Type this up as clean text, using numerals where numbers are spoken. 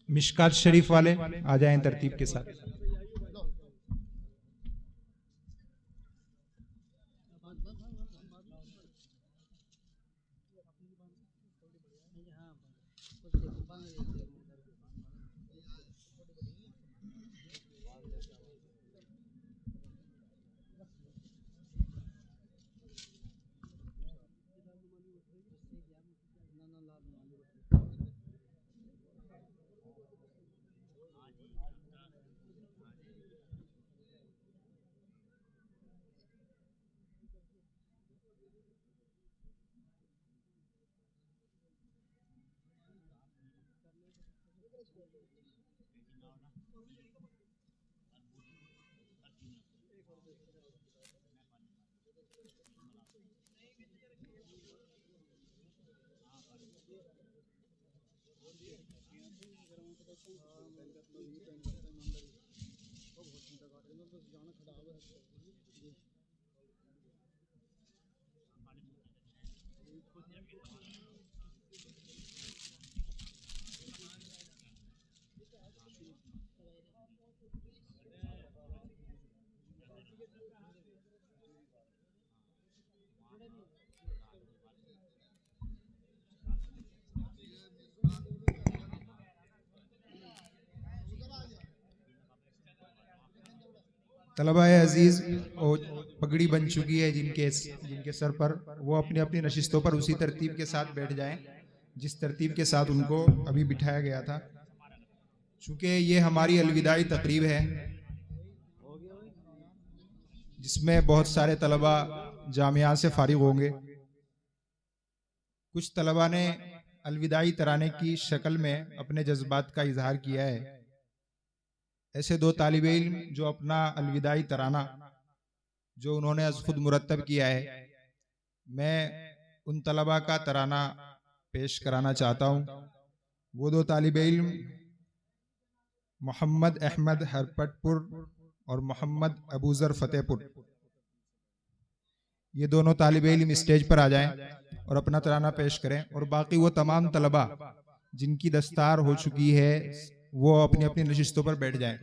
मिशकात शरीफ वाले आ जाएं तरतीब के साथ। तलबा अजीज और पगड़ी बन चुकी है जिनके सर पर, वो अपनी अपनी नशिस्तों पर उसी तरतीब के साथ बैठ जाएं जिस तरतीब के साथ उनको अभी बिठाया गया था। चूंकि ये हमारी अलविदाई तकरीब है जिसमें बहुत सारे तलबा जामिया से फारिग होंगे। कुछ तलबा ने अलविदाई तराने की शक्ल में अपने जज्बात का इजहार किया है। ऐसे दो तालिबे इल्म जो अपना अलविदाई तराना जो उन्होंने अज खुद मुरत्तब किया है, मैं उन तलबा का तराना पेश कराना चाहता हूँ। वो दो तालिबे इल्म मोहम्मद अहमद हरपटपुर और मोहम्मद अबूजर फतेहपुर, ये दोनों तालिबे इल्म स्टेज पर आ जाएं और अपना तराना पेश करें। और बाकी वो तमाम तलबा जिनकी दस्तार हो चुकी है वो अपनी अपनी नशिस्तों पर बैठ जाएं।